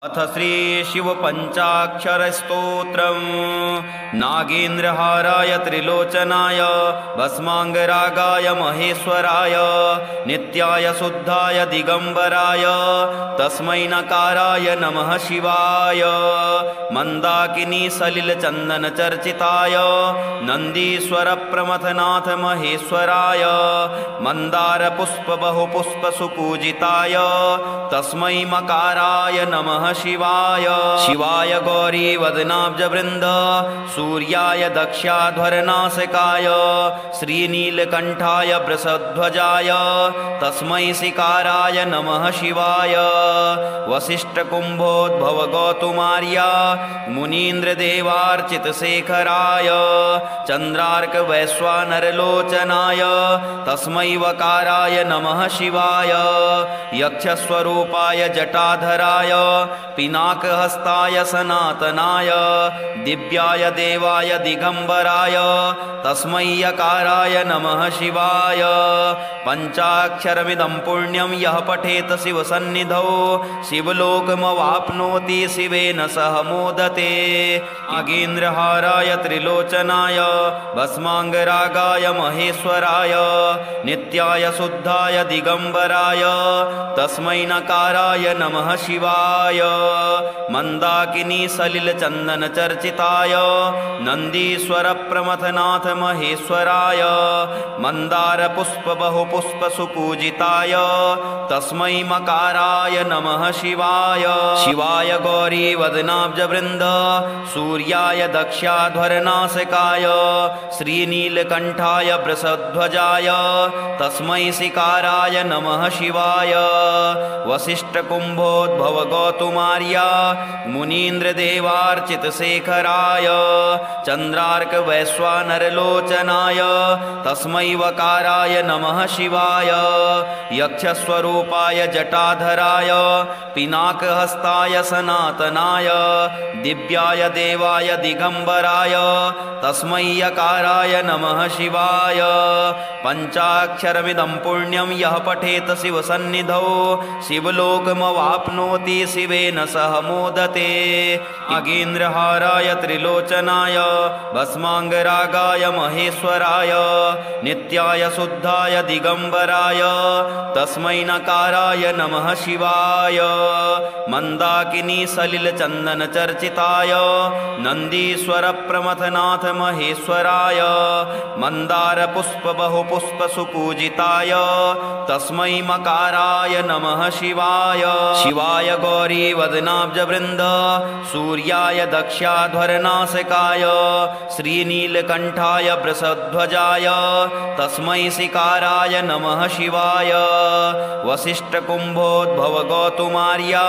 अथ श्री शिव पंचाक्षरस्तोत्रम् नागेन्द्रहाराय त्रिलोचनाय भस्मांगरागाय महेश्वराय नित्याय शुद्धाय दिगंबराय तस्मै नकाराय नमः शिवाय मंदाकिनी सलिल चंदन चर्चिताय नंदीश्वर प्रमथनाथ महेश्वराय मंदार पुष्प बहुपुष्प सुपूजिताय तस्मै मकाराय नमः शिवाय शिवाय गौरी वदनाब्ज वृंद सूर्याय दक्षाध्वरनासिकाय श्रीनीलकंठाय वृषध्वजाय तस्मै सिकाराय नमः शिवाय वसिष्ठ कुंभोद्भव गौतुमार्या मुनीन्द्र देवार्चित शेखराय चंद्रार्क वैश्वानरलोचनाय तस्मै वकाराय नमः शिवाय यक्षस्वरूपाय जटाधराय पिनाकहस्ताय सनातनाय दिव्याय देवाय दिगंबराय तस्मै यकाराय नमः शिवाय पंचाक्षरमिदं पुण्यं यः पठेत शिवसन्निधौ शिवलोकमवाप्नोति शिवेन सह मोदते नागेन्द्रहाराय त्रिलोचनाय भस्मांगरागाय महेश्वराय नित्याय शुद्धाय दिगंबराय तस्मै नकाराय नमः शिवाय मंदाकिनी सलिल चंदन चर्चिताय नंदीश्वर प्रमथनाथ महेश्वराय मंदार पुष्प बहुपुष्प सुपूजिताय तस्मै मकाराय नमः शिवाय शिवाय गौरी वदनाब्ज वृंद सूर्याय दक्षाध्वरनासिकाय श्रीनीलकंठाय वृषध्वजाय तस्मै सिकाराय नमः शिवाय वसिष्ठ कुंभोद्भव गौतुमार्या मुनीन्द्र देवार्चित शेखराय चंद्रार्क वैश्वानरलोचनाय तस्मै वकाराय नमः शिवाय यक्षस्वरूपाय जटाधराय पिनाकहस्ताय सनातनाय दिव्याय देवाय दिगंबराय तस्मै यकाराय नमः शिवाय पंचाक्षरमिदं पुण्यं यः पठेत शिवसन्निधौ शिवलोकमवाप्नोति शिवेन सह मोदते नागेन्द्रहाराय त्रिलोचनाय भस्मांगरागाय महेश्वराय नित्याय शुद्धाय दिगंबराय तस्मै नकाराय नमः शिवाय मंदाकिनी सलिल चंदन चर्चिताय नंदीश्वर प्रमथनाथ महेश्वराय मंदार पुष्प बहुपुष्प सुपूजिताय तस्मै मकाराय नमः शिवाय शिवाय गौरी वदनाब्ज वृंद सूर्याय दक्षाध्वरनासिकाय श्रीनीलकंठाय वृषध्वजाय तस्मै सिकाराय नमः शिवाय वसिष्ठ कुंभोद्भव गौतुमार्या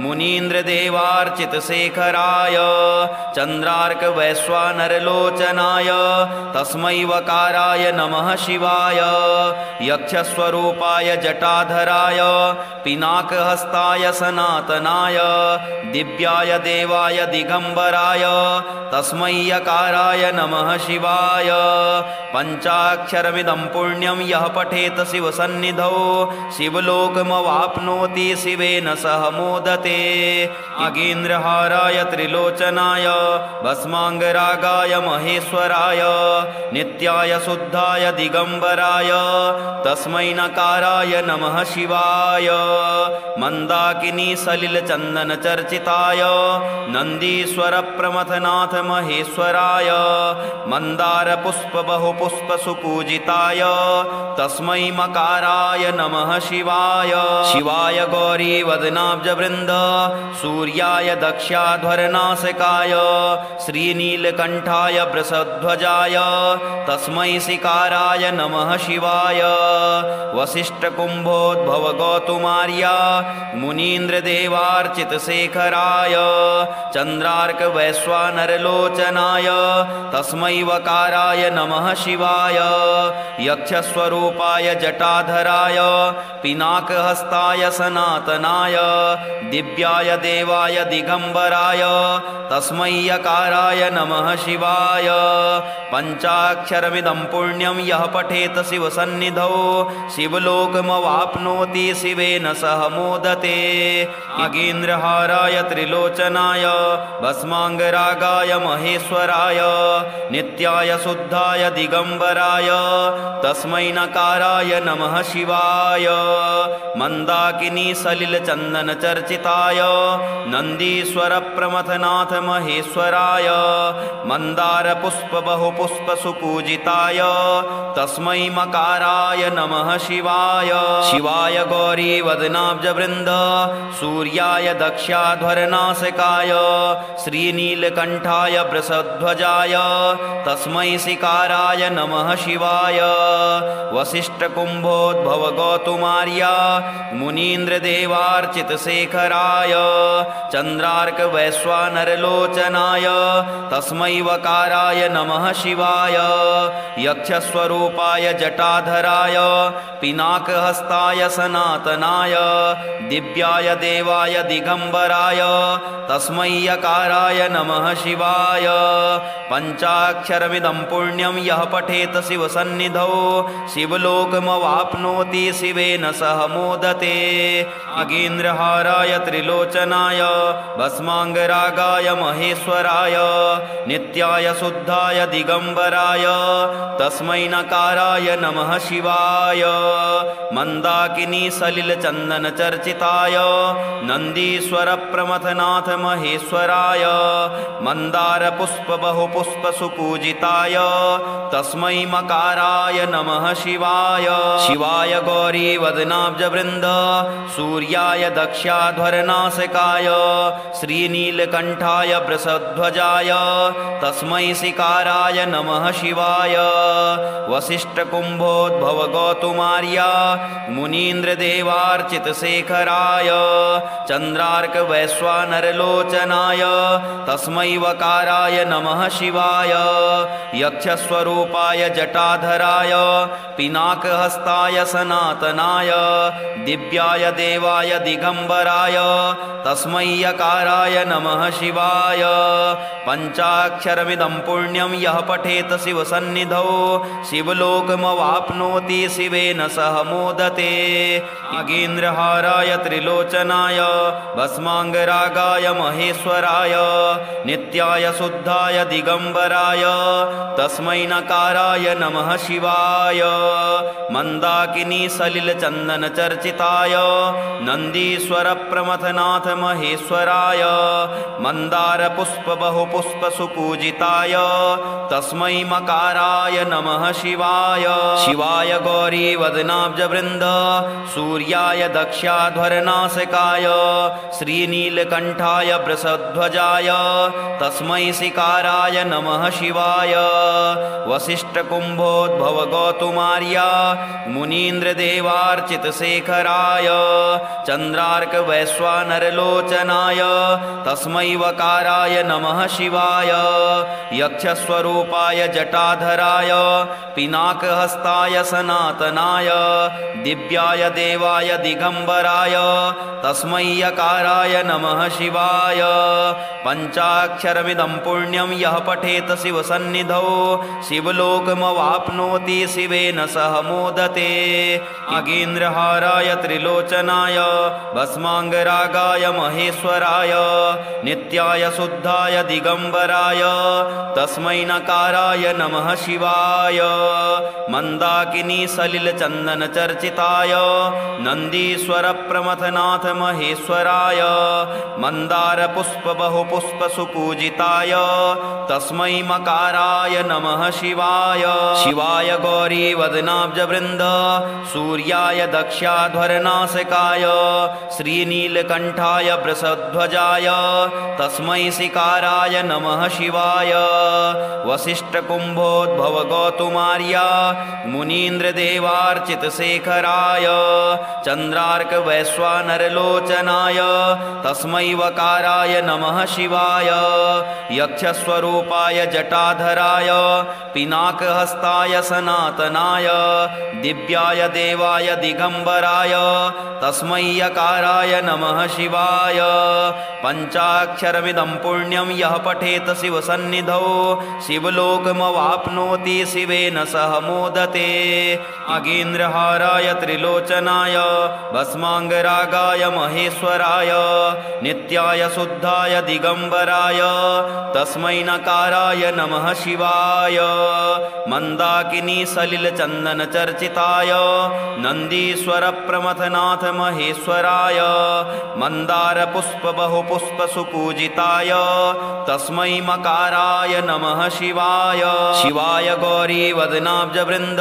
मुनीन्द्र देवार्चित शेखराय चंद्रार्क वैश्वानरलोचनाय तस्मै वकाराय नमः शिवाय यक्षस्वरूपाय जटाधराय पिनाकहस्ताय सनातनाय दिव्याय देवाय दिगंबराय तस्मै यकाराय नमः शिवाय पंचाक्षरमिदं पुण्यं यः पठेत शिवसन्निधौ शिवलोकमवाप्नोति शिवेन सह मोदते नागेन्द्रहाराय त्रिलोचनाय भस्मांगरागाय महेश्वराय नित्याय शुद्धाय दिगंबराय तस्मै नकाराय नमः शिवाय मंदाकिनी सलिल चंदन चर्चिताय नंदीश्वर प्रमथनाथ महेश्वराय मंदार पुष्प बहुपुष्प सुपूजिताय तस्मै मकाराय नमः शिवाय शिवाय गौरी वदनाब्ज वृंद सूर्याय दक्षाध्वरनासिकाय श्रीनीलकंठाय वृषध्वजाय तस्मै सिकाराय नमः शिवाय वसिष्ठ कुंभोद्भव गौतुमार्या मुनीन्द्र देवार्चित शेखराय चंद्रार्क वैश्वानरलोचनाय तस्मै वकाराय नमः शिवाय यक्षस्वरूपाय जटाधराय पिनाकहस्ताय सनातनाय दिव्याय देवाय दिगंबराय तस्मै यकाराय नमः शिवाय पंचाक्षरमिदं पुण्यं यः पठेत शिवसन्निधौ शिवलोकमवाप्नोति शिवेन सह मोदते नागेन्द्रहाराय त्रिलोचनाय भस्माङ्गरागाय महेश्वराय नित्याय शुद्धाय दिगम्बराय तस्मै नकाराय नमः शिवाय मन्दाकिनी सलिलचन्दन चर्चिताय नन्दीश्वर प्रमथनाथ महेश्वराय मन्दार पुष्प बहुपुष्प सुपूजिताय तस्मै मकाराय नमः शिवाय शिवाय गौरी वदनाब्ज वृन्द सूर्याय दक्षाध्वरनासिकाय श्रीनीलकण्ठाय वृषध्वजाय तस्मै सिकाराय नमः शिवाय वसिष्ठकुम्भोद्भव गौतुमार्या मुनीन्द्रदेवार्चितशेखराय चन्द्रार्क वैश्वानरलोचनाय तस्मै वकाराय नमः शिवाय यक्षस्वरूपाय जटाधराय पिनाकहस्ताय सनातनाय दिव्याय देवाय दिगम्बराय तस्मै यकाराय नमः शिवाय पञ्चाक्षरमिदं पुण्यं यः पठेत शिवसन्निधौ शिवलोकमवाप्नोति शिवेन सह मोदते नागेन्द्रहाराय त्रिलोचनाय भस्माङ्गरागाय महेश्वराय नित्याय शुद्धाय दिगम्बराय तस्मै नकाराय नमः शिवाय मन्दाकिनी सलिलचन्दन चर्चिताय नन्दीश्वर प्रमथनाथ महेश्वराय मन्दार पुष्प बहुपुष्प सुपूजिताय तस्मै मकाराय नमः शिवाय शिवाय गौरी वदनाब्ज वृन्द सूर्याय दक्षाध्वरनासिकाय श्रीनीलकण्ठाय वृषध्वजाय तस्मै सिकाराय नमः शिवाय वसिष्ठकुम्भोद्भव गौतुमार्या मुनीन्द्रदेवार्चितशेखराय चन्द्रार्क वैश्वानरलोचनाय तस्मै वकाराय नमः शिवाय यक्षस्वरूपाय जटाधराय पिनाकहस्ताय सनातनाय दिव्याय देवाय दिगम्बराय तस्मै यकाराय नमः शिवाय पञ्चाक्षरमिदं पुण्यं यः पठेत शिवसन्निधौ शिवलोकमवाप्नोति शिवेन सह मोदते नागेन्द्रहाराय त्रिलोचनाय भस्माङ्गरागाय महेश्वराय नित्याय शुद्धाय दिगम्बराय तस्मै नकाराय नमः शिवाय मन्दाकिनी सलिलचन्दन चर्चिताय नन्दीश्वर प्रमथनाथ महेश्वराय मन्दार पुष्प बहुपुष्प सुपूजिताय तस्मै मकाराय नमः शिवाय शिवाय गौरी वदनाब्ज वृन्द सूर्याय दक्षाध्वरनासिकाय श्रीनीलकण्ठाय वृषध्वजाय तस्मै सिकाराय नमः शिवाय वसिष्ठकुम्भोद्भव गौतुमार्या मुनीन्द्रदेवार्चितशेखराय चन्द्रार्क वैश्वानरलोचनाय तस्मै वकाराय नमः शिवाय यक्षस्वरूपाय जटाधराय पिनाकहस्ताय सनातनाय दिव्याय देवाय दिगम्बराय तस्मै यकाराय नमः शिवाय पञ्चाक्षरमिदं पुण्यं यः पठेत शिवसन्निधौ शिवलोकमवाप्नोति शिवेन सह मोदते नागेन्द्रहाराय त्रिलोचनाय भस्माङ्गरागाय महेश्वराय नित्याय शुद्धाय दिगम्बराय तस्मै नकाराय नमः शिवाय मन्दाकिनी सलिलचन्दन चर्चिताय नन्दीश्वर प्रमथनाथ महेश्वराय मन्दार पुष्प बहुपुष्प सुपूजिताय तस्मै मकाराय नमः शिवाय शिवाय गौरी वदनाब्ज वृन्द सूर्याय दक्षाध्वरनासिकाय श्रीनीलकण्ठाय वृषध्वजाय तस्मै सिकाराय नमः शिवाय वसिष्ठकुम्भोद्भव गौतुमार्या मुनीन्द्रदेवार्चितशेखराय चन्द्रार्क वैश्वानरलोचनाय तस्मै वकाराय नमः शिवाय यक्षस्वरूपाय जटाधराय पिनाकहस्ताय सनातनाय दिव्याय देवाय दिगम्बराय तस्मै यकाराय नमः शिवाय पञ्चाक्षरमिदं पुण्यं यः पठेत शिवसन्निधौ शिवलोकमवाप्नोति शिवेन सह मोदते नागेन्द्रहाराय त्रिलोचनाय भस्माङ्गरागाय महेश्वराय महेश्वराय नित्याय शुद्धाय दिगंबराय तस्मै नकाराय नमः शिवाय मंदाकिनी सलिल चंदन चर्चिताय नंदीश्वर प्रमथनाथ महेश्वराय मंदार पुष्प बहुपुष्प सुपूजिताय तस्मै मकाराय नमः शिवाय शिवाय गौरी वदनाब्ज वृंद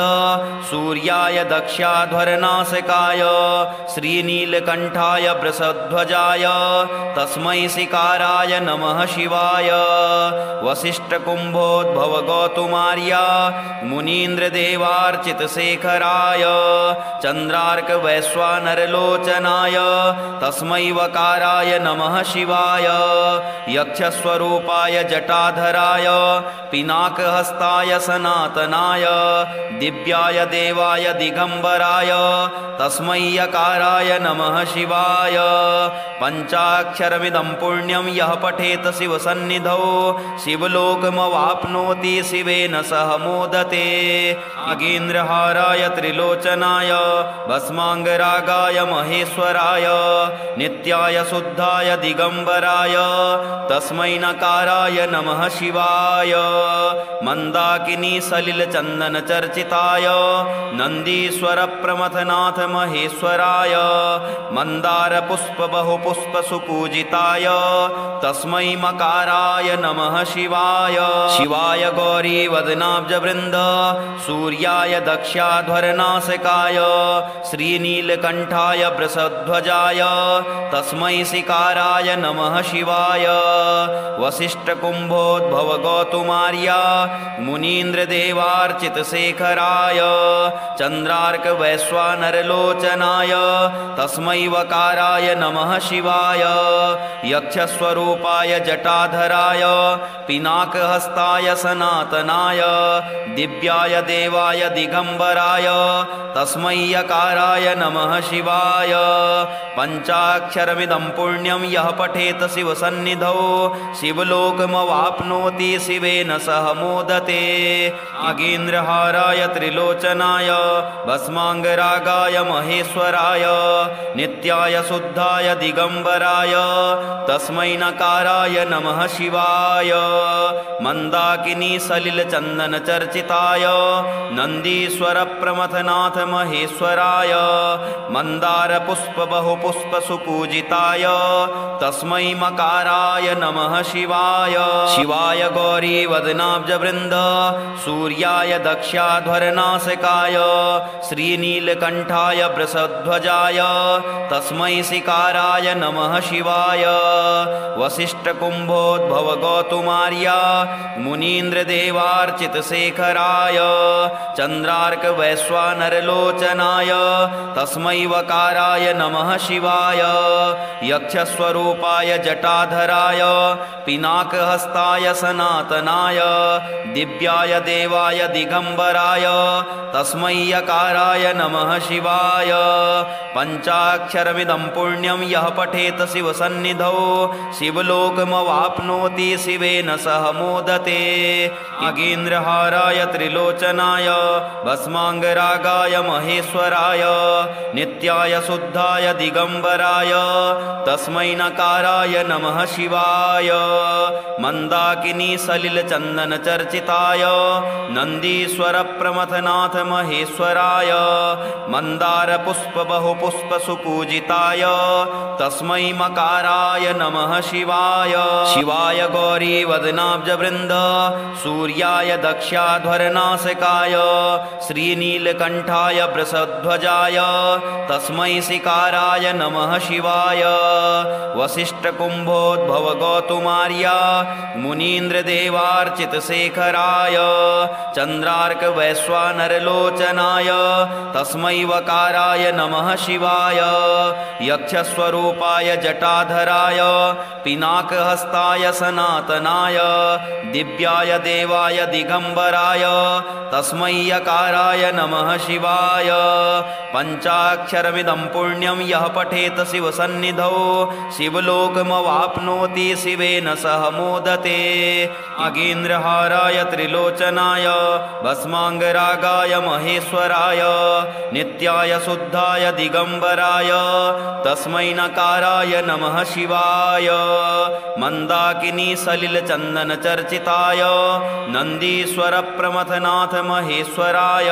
सूर्याय दक्षाध्वरनासिकाय श्रीनीलकंठाय वृषध्वजाय तस्मै सिकाराय नमः शिवाय वसिष्ठकुंभोद्भव गौतुमार्या मुनीन्द्रदेवार्चितशेखराय चंद्रार्क वैश्वानरलोचनाय तस्मै वकाराय नमः शिवाय यक्षस्वरूपाय जटाधराय पिनाकहस्ताय सनातनाय दिव्याय देवाय दिगंबराय तस्मै यकाराय नमः शिवाय पंचाक्षरमिदं पुण्यं यः पठेत शिवसन्निधौ शिवलोकमवाप्नोति शिवेन सह मोदते नागेन्द्रहाराय त्रिलोचनाय भस्मांगरागाय महेश्वराय नित्याय शुद्धाय दिगंबराय तस्मै नकाराय नमः शिवाय मंदाकिनी सलिल चंदन चर्चिताय नंदीश्वर प्रमथनाथ महेश्वराय मंदार पुष्प बहुपुष्प सुपूजिताय तस्मै मकाराय नमः शिवाय शिवाय गौरी वदनाब्ज वृंद सूर्याय दक्षाध्वरनासिकाय श्रीनीलकंठाय वृषध्वजाय तस्मै सिकाराय नमः शिवाय वसिष्ठकुंभोद्भव गौतुमार्या मुनीन्द्रदेवार्चितशेखराय चंद्रार्क वैश्वानरलोचनाय तस्मै वकाराय नमः शिवाय यक्षस्वरूपाय जटाधराय पिनाकहस्ताय सनातनाय दिव्याय देवाय दिगंबराय तस्मै यकाराय नमः शिवाय पंचाक्षरमिदं पुण्यं यः पठेत शिवसन्निधौ शिवलोकमवाप्नोति शिवेन सह मोदते नागेन्द्रहाराय त्रिलोचनाय भस्मांगरागाय महेश्वराय नित्याय शुद्धाय दिगंबराय तस्मै नकाराय नमः शिवाय मंदाकिनी सलिल चंदन चर्चिताय नंदीश्वर प्रमथनाथ महेश्वराय मंदार पुष्प बहुपुष्प सुपूजिताय तस्मै मकाराय नमः शिवाय शिवाय गौरी वदनाब्ज वृंद सूर्याय दक्षाध्वरनासिकाय श्रीनीलकंठाय वृषध्वजाय तस्मै सिकाराय नमः शिवाय वसिष्ठकुंभोद्भव गौतुमार्या मुनीन्द्रदेवार्चितशेखराय चंद्रार्क वैश्वानरलोचनाय तस्मै वकाराय नमः शिवाय यक्षस्वरूपाय जटाधराय पिनाकहस्ताय सनातनाय दिव्याय देवाय दिगंबराय तस्मै यकाराय नमः शिवाय पंचाक्षरमिदं पुण्यं यः पठेत शिवसन्निधौ शिवलोकमवाप्नोति शिवेन सह मोदते नागेन्द्रहाराय त्रिलोचनाय भस्मांगरागाय महेश्वराय नित्याय शुद्धाय दिगंबराय तस्मै नकाराय नमः शिवाय मंदाकिनी सलिल चंदन चर्चिताय नंदीश्वर प्रमथनाथ महेश्वराय मंदार पुष्प बहुपुष्प सुपूजिताय तस्मै मकाराय नमः शिवाय शिवाय गौरी वदनाब्ज वृंद सूर्याय दक्षाध्वरनासिकाय श्रीनीलकंठाय वृषध्वजाय तस्मै सिकाराय नमः शिवाय वसिष्ठकुंभोद्भव गौतुमार्या मुनीन्द्रदेवार्चितशेखराय चंद्रार्क वैश्वानरलोचनाय तस्मै वकाराय नमः शिवाय यक्षस्वरूपाय जटाधराय पिनाकहस्ताय सनातनाय दिव्याय देवाय दिगंबराय तस्मै यकाराय नमः शिवाय शिवाय पञ्चाक्षरमिदं पुण्यं यः पठेत शिवसन्निधौ शिवलोकमवाप्नोति शिवेन सह मोदते नागेन्द्रहाराय त्रिलोचनाय भस्माङ्गरागाय महेश्वराय नित्याय शुद्धाय दिगम्बराय तस्मै नकाराय नमः शिवाय मन्दाकिनी सलिलचन्दन चर्चिताय नन्दीश्वर प्रमथनाथ महेश्वराय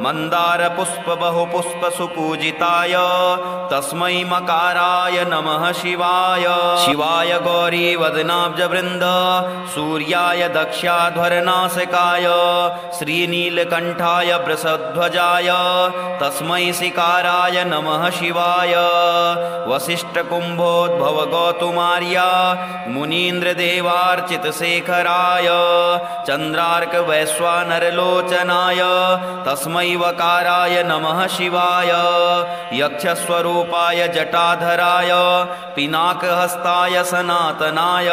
मन्दार पुष्प बहुपुष्प सुपूजिताय तस्मै मकाराय नमः शिवाय शिवाय गौरी वदनाब्ज वृन्द सूर्याय दक्षाध्वरनासिकाय श्रीनीलकण्ठाय वृषध्वजाय तस्मै शिकाराय नमः शिवाय वसिष्ठकुम्भोद्भव गौतुमार्या मुनीन्द्रदेवार्चितशेखराय चन्द्रार्क वैश्वानरलोचनाय तस्मै वकाराय नमः शिवाय यक्षस्वरूपाय जटाधराय पिनाकहस्ताय सनातनाय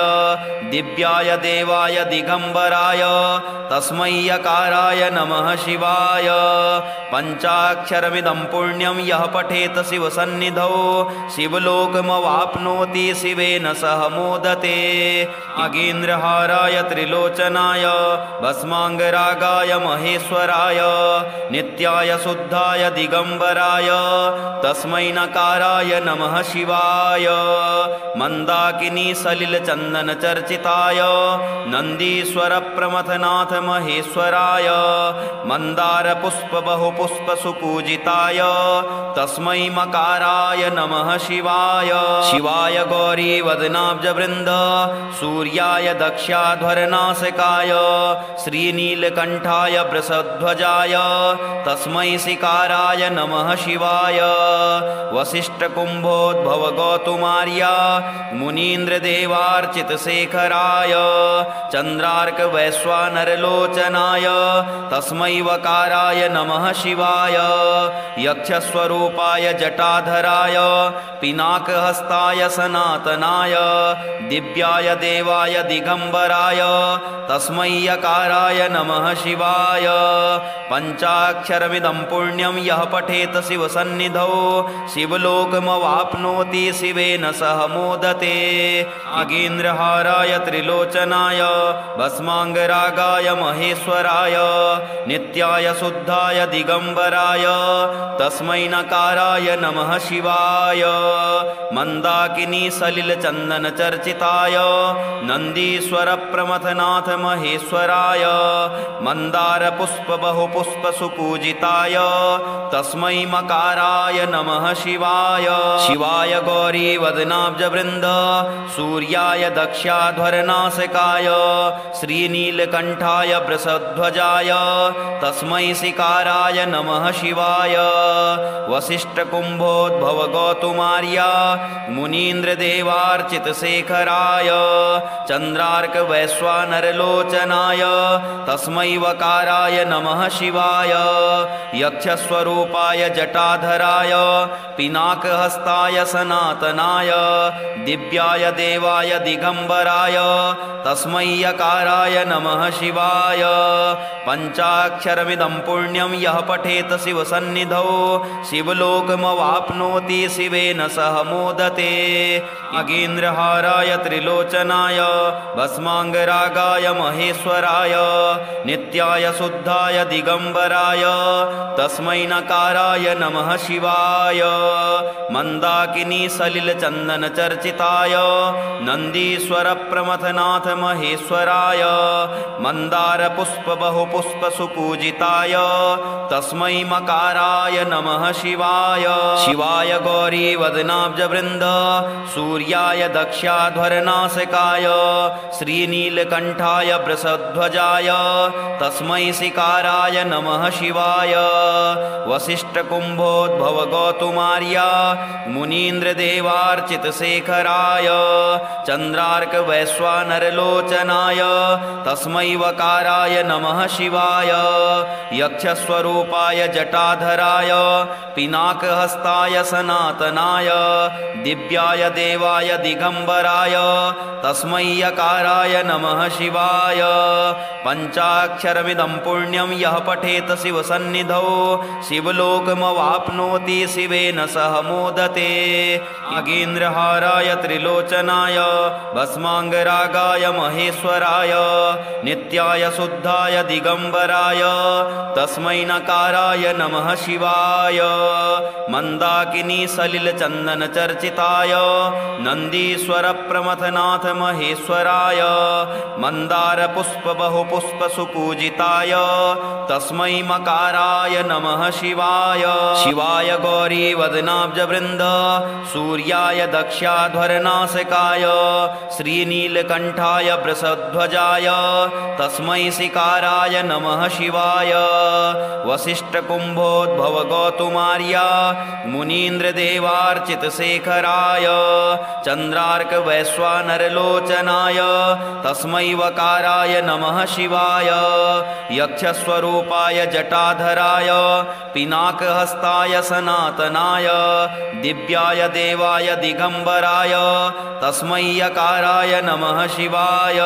दिव्याय देवाय दिगम्बराय तस्मै यकाराय नमः शिवाय पञ्चाक्षरमिदं पुण्यं यः पठेत शिवसन्निधौ शिवलोकमवाप्नोति शिवेन सह मोदते नागेन्द्रहाराय त्रिलोचनाय भस्माङ्गरागाय महेश्वराय नित्याय शुद्धाय दिगम्बराय तस्मै नकाराय नमः शिवाय मन्दाकिनी सलिलचन्दन चर्चिताय नन्दीश्वर प्रमथनाथ महेश्वराय मन्दार पुष्प बहुपुष्प सुपूजिताय तस्मै मकाराय नमः शिवाय शिवाय गौरी वदनाब्ज वृन्द सूर्याय दक्षाध्वरनासिकाय श्रीनीलकण्ठाय वृषध्वजाय तस्मै शिकाराय नमः शिवाय वसिष्ठकुम्भोद्भव गौतुमार्या मुनीन्द्रदेवार्चितशेखराय चन्द्रार्क वैश्वानरलोचनाय तस्मै वकाराय नमः शिवाय यक्षस्वरूपाय जटाधराय पिनाकहस्ताय सनातनाय दिव्याय देवाय दिगम्बराय तस्मै यकाराय नमः शिवाय पञ्चाक्षरमिदं पुण्यं यः पठेत शिवसन्निधौ शिवलोकमवाप्नोति शिवेन सह मोदते नागेन्द्रहाराय त्रिलोचनाय भस्माङ्गरागाय महेश्वराय नित्याय शुद्धाय दिगम्बराय तस्मै नकाराय नमः शिवाय मन्दाकिनी सलिलचन्दन चर्चिताय नन्दीश्वर प्रमथनाथ महेश्वराय मन्दार पुष्प बहुपुष्प सुपूजिताय तस्मै मकाराय नमः शिवाय शिवाय गौरी वदनाब्ज वृन्द सूर्याय दक्षाध्वरनासिकाय श्रीनीलकण्ठाय वृषध्वजाय तस्मै शिकाराय नमः शिवाय वसिष्ठकुम्भोद्भव गौतुमार्या मुनीन्द्रदेवार्चितशेखराय चन्द्रार्क वैश्वानरलोचनाय तस्मै वकाराय नमः शिवाय यक्षस्वरूपाय जटाधराय पिनाकहस्ताय सनातनाय दिव्याय देवाय दिगम्बराय तस्मै यकाराय नमः शिवाय पञ्चाक्षरमिदं पुण्यं यः पठेत शिवसन्निधौ शिवलोकमवाप्नोति शिवेन सह मोदते नागेन्द्रहाराय त्रिलोचनाय भस्माङ्गरागाय महेश्वराय नित्याय शुद्धाय दिगम्बराय तस्मै नकाराय नमः शिवाय मन्दाकिनी सलिलचन्दन चर्चिताय नन्दीश्वर प्रमथनाथ महेश्वराय मन्दार पुष्प बहुपुष्प सुपूजिताय तस्मै मकाराय नमः शिवाय शिवाय गौरी वदनाब्ज वृन्द सूर्याय दक्षाध्वरनासिकाय श्रीनीलकण्ठाय वृषध्वजाय तस्मै शिकाराय नमः शिवाय वसिष्ठकुम्भोद्भव गौतुमार्या मुनीन्द्रदेवार्चितशेखराय चन्द्रार्क वैश्वानरलोचनाय तस्मै वकाराय नमः शिवाय यक्षस्वरूपाय जटाधराय पिनाकहस्ताय सनातनाय दिव्याय देवाय दिगम्बराय तस्मै यकाराय नमः शिवाय पञ्चाक्षरमिदं पुण्यं यः पठेत शिवसन्निधौ शिवसन्निधौ शिवलोकमवाप्नोति शिवेन सह मोदते नागेन्द्रहाराय त्रिलोचनाय भस्माङ्गरागाय महेश्वराय नित्याय शुद्धाय दिगम्बराय तस्मै नकाराय नमः शिवाय मन्दाकिनी सलिलचन्दनचर्चिताय नन्दीश्वरप्रमथनाथ महेश्वराय मन्दारपुष्पबहुपुष्पसुपूजिताय तस्मै मकाराय नमः शिवाय शिवाय गौरीवदनाब्जवृन्द सूर्याय दक्षाध्वरनासिकाय श्रीनीलकण्ठाय वृषध्वजाय तस्मै शिकाराय नमः शिवाय वसिष्ठकुम्भोद्भवगौतुमार्या मुनीन्द्रदेवार्चितशेखराय चन्द्रार्कवैश्वानरलोचनाय तस्मै वकाराय नमः शिवाय यक्षस्वरूपाय जटाधराय पिनाकहस्ताय सनातनाय दिव्याय देवाय दिगम्बराय तस्मै यकाराय नमः शिवाय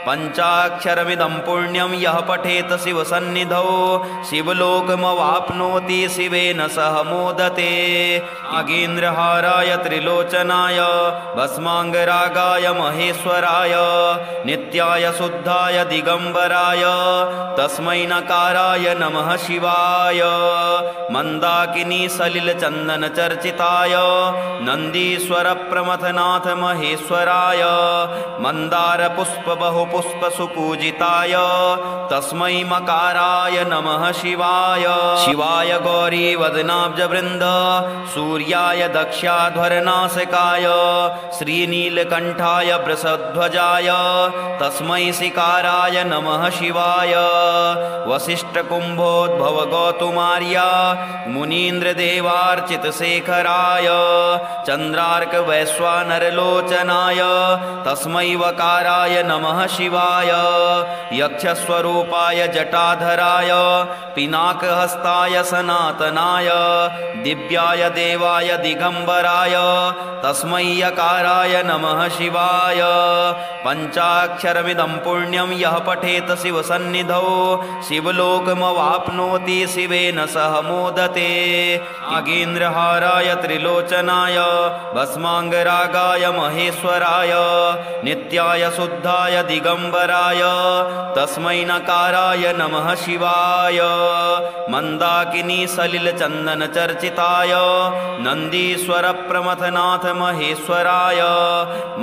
पञ्चाक्षरमिदं पुण्यं यः पठेत शिवसन्निधौ शिवलोकमवाप्नोति शिवेन सह मोदते नागेन्द्रहाराय त्रिलोचनाय भस्माङ्गरागाय महेश्वराय नित्याय शुद्धाय दिगम्बराय तस्मै नकाराय नमः शिवाय मन्दाकिनी सलिलचन्दनचर्चिताय नन्दीश्वरप्रमथनाथ महेश्वराय मन्दारपुष्पबहुपुष्पसुपूजिताय तस्मै मकाराय नमः शिवाय शिवाय गौरीवदनाब्जवृन्द सूर्याय दक्षाध्वरनासिकाय श्रीनीलकण्ठाय वृषध्वजाय तस्मै शिकाराय नमः शिवाय वसिष्ठकुम्भोद्भवगौतुमार्या मुनीन्द्रदेवार्चितशेखराय चन्द्रार्कवैश्वानरलोचनाय तस्मै वकाराय नमः शिवाय यक्षस्वरूपाय जटाधराय पिनाकहस्ताय सनातनाय दिव्याय देवाय दिगम्बराय तस्मै यकाराय नमः शिवाय पञ्चाक्षरमिदं पुण्यं यः पठेत शिवसन्निधौ शिवलोकमवाप्नोति शिवेन सह मोदते नागेन्द्रहाराय त्रिलोचनाय भस्माङ्गरागाय महेश्वराय नित्याय शुद्धाय दिगम्बराय तस्मै नकाराय नमः शिवाय मन्दाकिनी सलिलचन्दनचर्चिताय नन्दीश्वरप्रमथनाथ महेश्वराय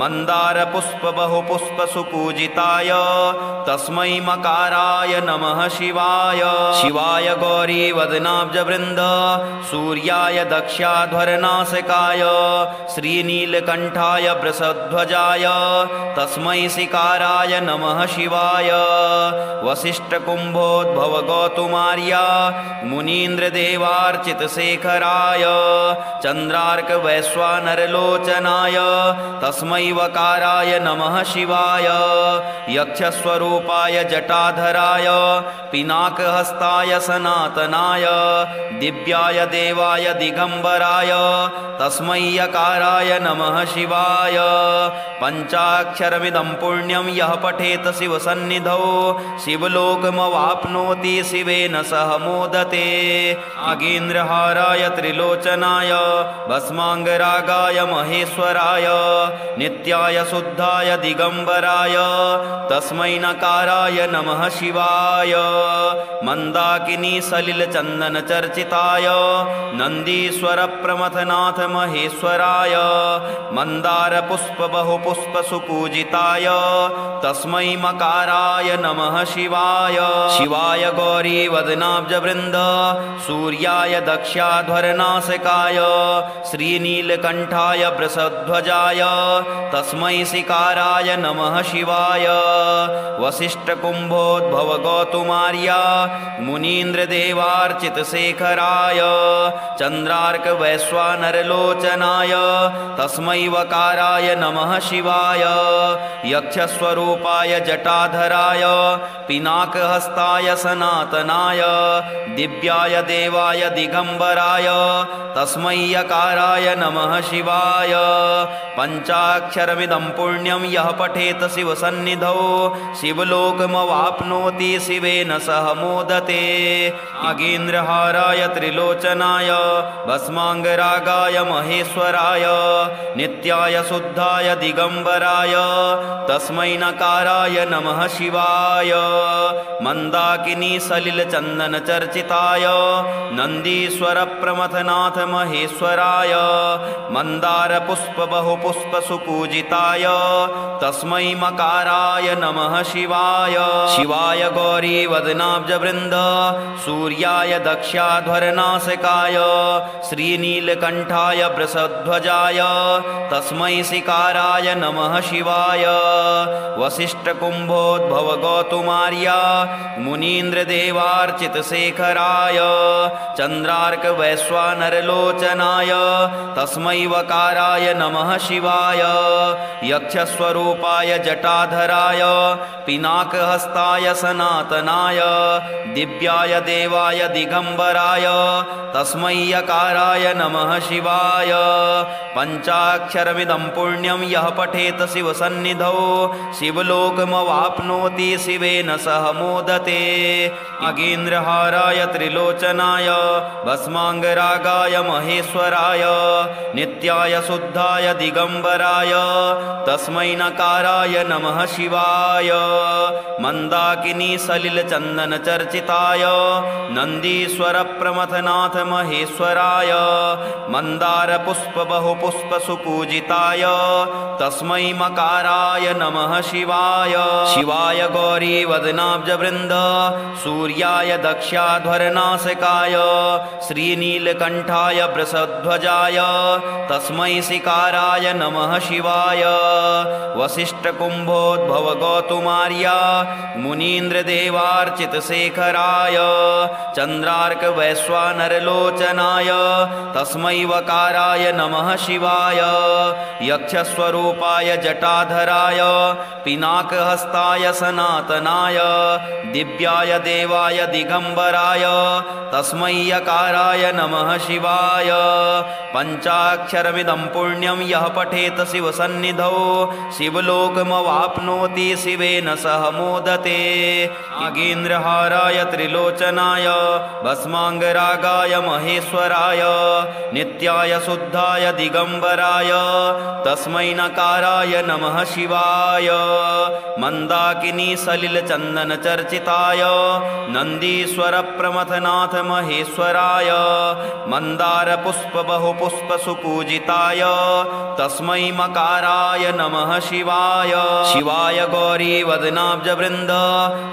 मन्दारपुष्पबहुपुष्पसुपूजिताय तस्मै मकाराय नमः शिवाय शिवाय गौरीवदनाब्जवृन्द सूर्याय दक्षाध्वरनासिकाय श्रीनीलकण्ठाय वृषध्वजाय तस्मै शिकाराय नमः शिवाय वसिष्ठकुम्भोद्भवगौतुमार्या मुनीन्द्रदेवार्चितशेखराय चन्द्रार्कवैश्वानरलोचनाय तस्मै वकाराय नमः शिवाय यक्षस्वरूपाय जटाधराय पिनाकहस्ताय सनातनाय दिव्याय देवाय दिगम्बराय तस्मै यकाराय नमः शिवाय पञ्चाक्षरमिदं पुण्यं यः पठेत शिवसन्निधौ शिवलोकमवाप्नोति शिवेन सह मोदते नागेन्द्रहाराय त्रिलोचनाय भस्माङ्गरागाय महेश्वराय नित्याय शुद्धाय दिगम्बराय तस्मै नकाराय नमः शिवाय मन्दाकिनी सलिलचन्दनचर्चिताय नन्दीश्वरप्रमथनाथ महेश्वराय मन्दारपुष्पबहुपुष्पसुपूजिताय तस्मै मकाराय नमः शिवाय शिवाय गौरीवदनाब्जवृन्द सूर्याय दक्षाध्वरनासिकाय श्रीनीलकण्ठाय वृषध्वजाय तस्मै शिकाराय नमः शिवाय वसिष्ठकुम्भोद्भवगौतुमार्या मुनीन्द्रदेवार्चितशेखराय चन्द्रार्कवैश्वानरलोचनाय तस्मै वकाराय नमः शिवाय यक्षस्वरूपाय जटाधराय पिनाकहस्ताय सनातनाय दिव्याय देवाय दिगम्बराय तस्मै यकाराय नमः शिवाय पञ्चाक्षरमिदं पुण्यं यः पठेत शिवसन्निधौ शिवलोकमवाप्नोति शिवेन सह मोदते नागेन्द्रहाराय त्रिलोचनाय भस्माङ्गरागाय महेश्वराय नित्याय शुद्धाय दिगम्बराय तस्मै नकाराय नमः शिवाय मन्दाकिनी सलिलचन्दनचर्चिताय नन्दीश्वर प्रमथनाथ महेश्वराय मन्दारपुष्पबहुपुष्पसुपूजिताय तस्मै मकाराय नमः शिवाय शिवाय गौरीवदनाब्जवृन्द सूर्याय दक्षाध्वरनासिकाय श्रीनीलकण्ठाय वृषध्वजाय तस्मै सिकाराय नमः शिवाय वसिष्ठकुम्भोद्भवगौतुमार्य मुनीन्द्रदेवार्चितशेखराय चन्द्रार्कवैश्वानरलोचनाय तस्मै वकाराय नमः शिवाय यक्षस्वरूपाय जटाधराय पिनाकहस्ताय सनातनाय दिव्याय देवाय दिगम्बराय तस्मै यकाराय नमः शिवाय पञ्चाक्षरमिदं पुण्यं यः पठेत शिवसन्निधौ शिवलोकमवाप्नोति शिवेन सह मोदते नागेन्द्रहाराय त्रिलोचनाय भस्माङ्गरागाय महेश्वराय नित्याय शुद्धाय दिगम्बराय तस्मै नकाराय नमः शिवाय मन्दाकिनी सलिलचन्दनचर्चिताय नन्दीश्वर प्रमथनाथ महेश्वराय मन्दारपुष्पबहुपुष्पसुपूजिताय तस्मै मकाराय नमः शिवाय शिवाय गौरीवदनाब्जवृन्द सूर्याय दक्षाध्वरनासिकाय श्रीनीलकण्ठाय वृषध्वजाय तस्मै सिकाराय नमः शिवाय वसिष्ठकुम्भोद्भवगौतुमार्य मुनीन्द्रदेवार्चितशेखराय चन्द्रार्कवैश्वानरलोचनाय तस्मै वकाराय नमः शिवाय यक्षस्वरूपाय जटाधराय पिनाकहस्ताय सनातनाय दिव्याय देवाय दिगम्बराय तस्मै यकाराय नमः शिवाय पञ्चाक्षरमिदं पुण्यं यः पठेत शिवसन्निधौ शिवलोकमवाप्नोति शिवेन सह मोदते नागेन्द्रहाराय त्रिलोचनाय भस्माङ्गरागाय महेश्वराय नित्याय शुद्धाय दिगम्बराय तस्मै नकाराय नमः शिवाय मन्दाकिनी सलिलचन्दनचर्चिताय नन्दीश्वर प्रमथनाथ महेश्वराय मन्दारपुष्पबहुपुष्पसुपूजिताय तस्मै मकाराय नमः शिवाय शिवाय गौरीवदनाब्जवृन्द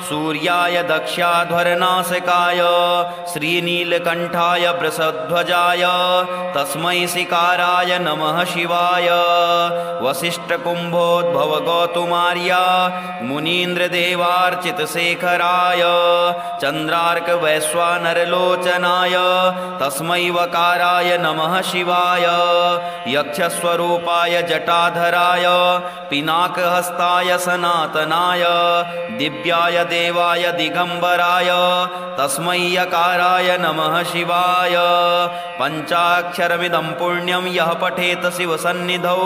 सूर्याय दक्षाध्वरनासिकाय श्रीनीलकण्ठाय वृषध्वजाय तस्मै सिकाराय नमः शिवाय वसिष्ठकुम्भोद्भवगौतुमार्य मुनीन्द्रदेवार्चितशेखराय चन्द्रार्कवैश्वानरलोचनाय तस्मै वकाराय नमः शिवाय यक्षस्वरूपाय जटाधराय पिनाकहस्ताय सनातनाय दिव्याय देवाय दिगम्बराय तस्मै यकाराय नमः शिवाय पञ्चाक्षरमिदं पुण्यं यः पठेत शिवसन्निधौ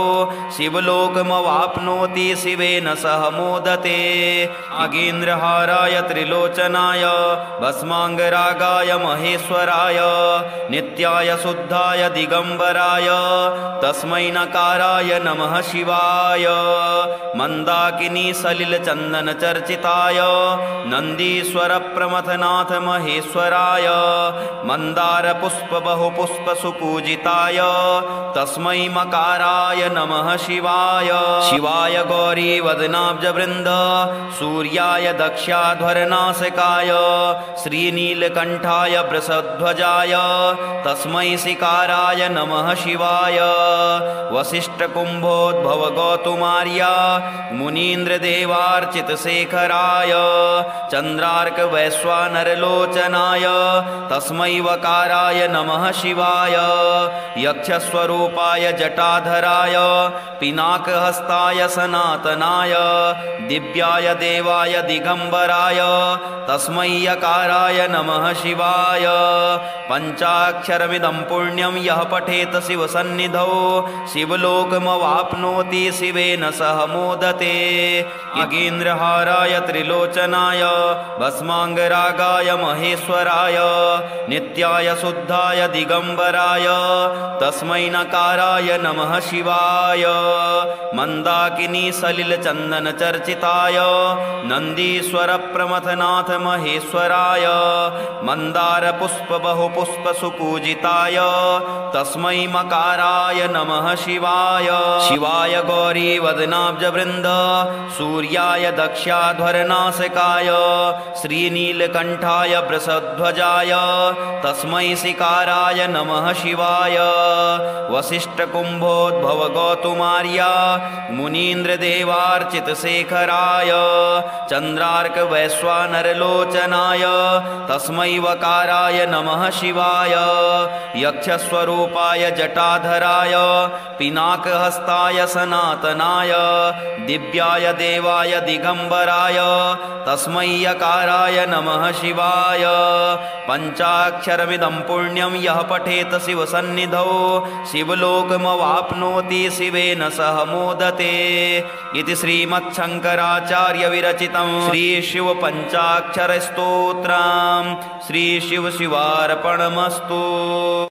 शिवलोकमवाप्नोति शिवेन सह मोदते नागेन्द्रहाराय त्रिलोचनाय भस्माङ्गरागाय महेश्वराय नित्याय शुद्धाय दिगम्बराय तस्मै नकाराय नमः शिवाय मन्दाकिनी सलिलचन्दनचर्चिताय नन्दीश्वर प्रमथनाथ महेश्वराय मन्दारपुष्पबहुपुष्पसुपूजिताय तस्मै मकाराय नमः शिवाय शिवाय गौरीवदनाब्जवृन्द सूर्याय दक्षाध्वरनासिकाय श्रीनीलकण्ठाय वृषध्वजाय तस्मै सिकाराय नमः शिवाय वसिष्ठकुम्भोद्भवगौतुमार्य मुनीन्द्रदेवार्चितशेखराय चन्द्रार्कवैश्वानरलोचनाय तस्मै वकाराय मकाराय नमः शिवाय यक्षस्वरूपाय जटाधराय पिनाकहस्ताय सनातनाय दिव्याय देवाय दिगंबराय तस्मै यकाराय नमः शिवाय पंचाक्षरमिदं पुण्यं यः पठेत शिवसन्निधौ शिवलोकमवाप्नोति शिवेन सह मोदते नागेन्द्रहाराय त्रिलोचनाय भस्मांगरागाय महेश्वराय नित्याय शुद्धाय दिगंबराय तस्मै नकाराय नमः शिवाय मंदाकिनी सलिल चंदन चर्चिताय नंदीश्वर प्रमथनाथ महेश्वराय मंदार पुष्प बहुपुष्प सुपूजिताय तस्मै मकाराय नमः शिवाय शिवाय गौरी वदनाब्ज वृंद सूर्याय दक्षाध्वरनासिकाय श्रीनीलकंठाय वृषध्वजाय तस्मै सिकाराय नमः शिवाय वसिष्ठकुंभोद्भव गौतुमार्य मुनीन्द्रदेवार्चितशेखराय चंद्रार्क वैश्वानरलोचनाय तस्मै वकाराय नमः शिवाय यक्षस्वरूपाय जटाधराय पिनाकहस्ताय सनातनाय दिव्याय देवाय दिगंबराय तस्मै यकाराय नमः शिवाय पंचाक्षरमिदं पुण्यं यः पठेत शिवसन्निधौ शिवलोकमवाप्नोति शिवेन सह मोदते इति श्रीमच्छंकराचार्य विरचितं श्रीशिव पंचाक्षरस्तोत्रम् श्रीशिव शिवार्पणमस्तु।